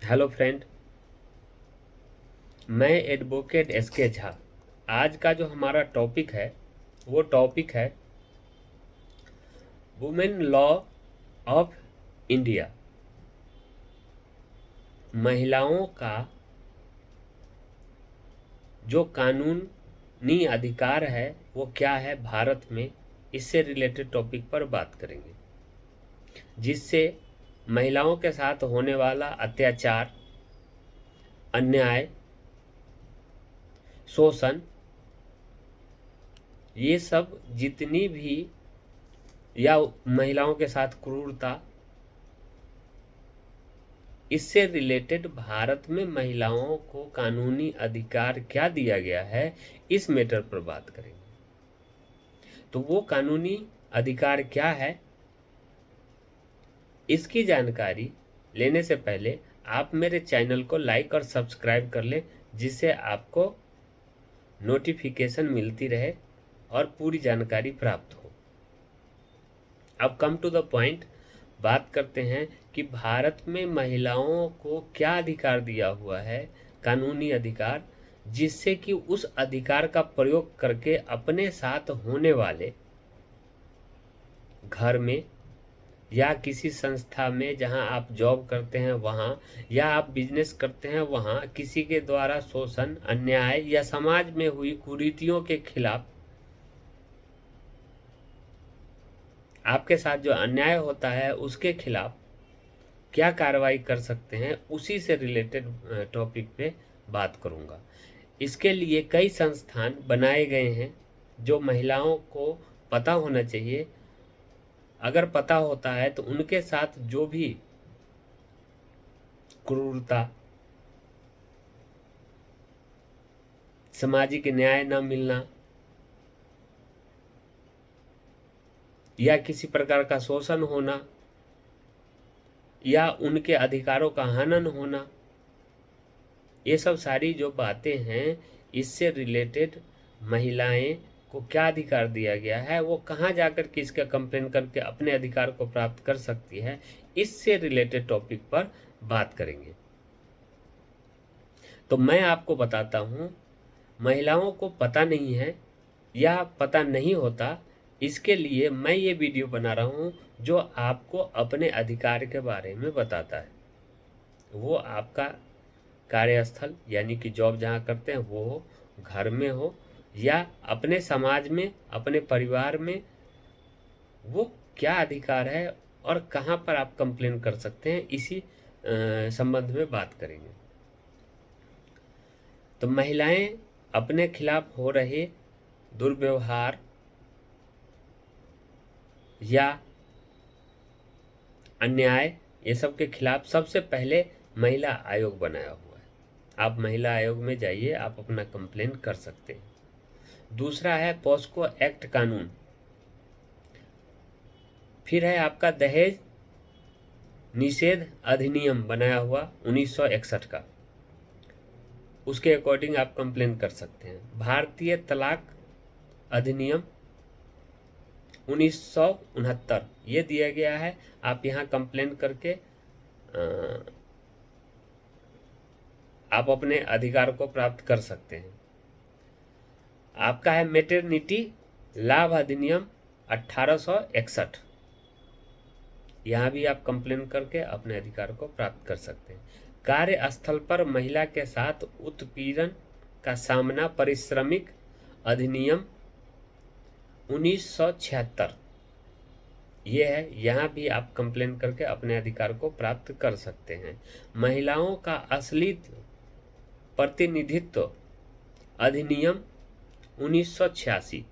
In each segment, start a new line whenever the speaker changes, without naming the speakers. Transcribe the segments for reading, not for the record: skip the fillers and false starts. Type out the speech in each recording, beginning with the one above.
Hello friend, मैं advocate SK Jha. आज का जो हमारा टॉपिक है वो टॉपिक है वुमेन लॉ ऑफ इंडिया। महिलाओं का जो कानूनी अधिकार है वो क्या है भारत में, इससे रिलेटेड टॉपिक पर बात करेंगे, जिससे महिलाओं के साथ होने वाला अत्याचार, अन्याय, शोषण, ये सब जितनी भी या महिलाओं के साथ क्रूरता, इससे रिलेटेड भारत में महिलाओं को कानूनी अधिकार क्या दिया गया है, इस मैटर पर बात करेंगे। तो वो कानूनी अधिकार क्या है, इसकी जानकारी लेने से पहले आप मेरे चैनल को लाइक और सब्सक्राइब कर लें, जिससे आपको नोटिफिकेशन मिलती रहे और पूरी जानकारी प्राप्त हो। अब कम टू द पॉइंट, बात करते हैं कि भारत में महिलाओं को क्या अधिकार दिया हुआ है, कानूनी अधिकार, जिससे कि उस अधिकार का प्रयोग करके अपने साथ होने वाले घर में या किसी संस्था में जहां आप जॉब करते हैं वहां, या आप बिजनेस करते हैं वहां, किसी के द्वारा शोषण, अन्याय या समाज में हुई कुरीतियों के खिलाफ, आपके साथ जो अन्याय होता है उसके खिलाफ क्या कार्रवाई कर सकते हैं, उसी से रिलेटेड टॉपिक पे बात करूंगा। इसके लिए कई संस्थान बनाए गए हैं जो महिलाओं को पता होना चाहिए। अगर पता होता है तो उनके साथ जो भी क्रूरता, सामाजिक न्याय न मिलना या किसी प्रकार का शोषण होना या उनके अधिकारों का हनन होना, ये सब सारी जो बातें हैं, इससे रिलेटेड महिलाएं को क्या अधिकार दिया गया है, वो कहाँ जाकर के इसका कंप्लेन करके अपने अधिकार को प्राप्त कर सकती है, इससे रिलेटेड टॉपिक पर बात करेंगे। तो मैं आपको बताता हूँ, महिलाओं को पता नहीं है या पता नहीं होता, इसके लिए मैं ये वीडियो बना रहा हूँ जो आपको अपने अधिकार के बारे में बताता है। वो आपका कार्यस्थल यानी कि जॉब जहाँ करते हैं वो हो, घर में हो या अपने समाज में, अपने परिवार में, वो क्या अधिकार है और कहाँ पर आप कंप्लेन कर सकते हैं, इसी संबंध में बात करेंगे। तो महिलाएं अपने खिलाफ हो रहे दुर्व्यवहार या अन्याय, ये सब के खिलाफ सबसे पहले महिला आयोग बनाया हुआ है। आप महिला आयोग में जाइए, आप अपना कंप्लेन कर सकते हैं। दूसरा है पॉस्को एक्ट कानून। फिर है आपका दहेज निषेध अधिनियम बनाया हुआ 1961 का, उसके अकॉर्डिंग आप कंप्लेन कर सकते हैं। भारतीय तलाक अधिनियम 1969 ये दिया गया है, आप यहाँ कंप्लेन करके आप अपने अधिकार को प्राप्त कर सकते हैं। आपका है मैटरनिटी लाभ अधिनियम 1861, यहाँ भी आप कंप्लेन करके अपने अधिकार को प्राप्त कर सकते हैं। कार्यस्थल पर महिला के साथ उत्पीड़न का सामना परिश्रमिक अधिनियम 1976 ये है, यहाँ भी आप कंप्लेन करके अपने अधिकार को प्राप्त कर सकते हैं। महिलाओं का असली प्रतिनिधित्व अधिनियम 1986,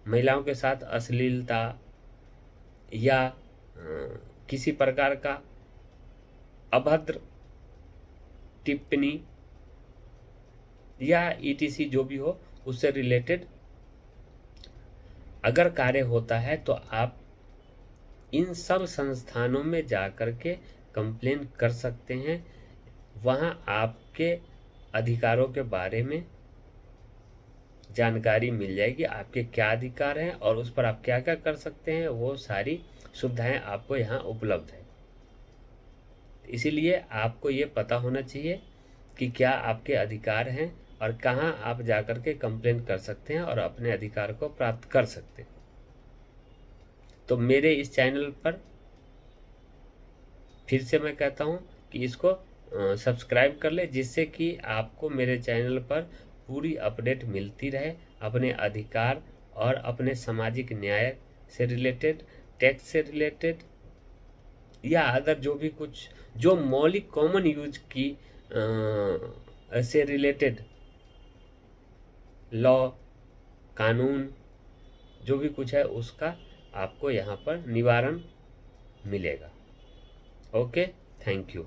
महिलाओं के साथ अश्लीलता या किसी प्रकार का अभद्र टिप्पणी या ईटीसी जो भी हो, उससे रिलेटेड अगर कार्य होता है तो आप इन सब संस्थानों में जाकर के कंप्लेन कर सकते हैं। वहाँ आपके अधिकारों के बारे में जानकारी मिल जाएगी, आपके क्या अधिकार हैं और उस पर आप क्या क्या कर सकते हैं, वो सारी सुविधाएं आपको यहाँ उपलब्ध है। इसीलिए आपको ये पता होना चाहिए कि क्या आपके अधिकार हैं और कहाँ आप जाकर के कंप्लेंट कर सकते हैं और अपने अधिकार को प्राप्त कर सकते हैं। तो मेरे इस चैनल पर फिर से मैं कहता हूँ कि इसको सब्सक्राइब कर ले, जिससे कि आपको मेरे चैनल पर पूरी अपडेट मिलती रहे अपने अधिकार और अपने सामाजिक न्याय से रिलेटेड, टैक्स से रिलेटेड या अदर जो भी कुछ जो मौलिक कॉमन यूज की से रिलेटेड लॉ, कानून जो भी कुछ है उसका आपको यहाँ पर निवारण मिलेगा। Okay, thank you.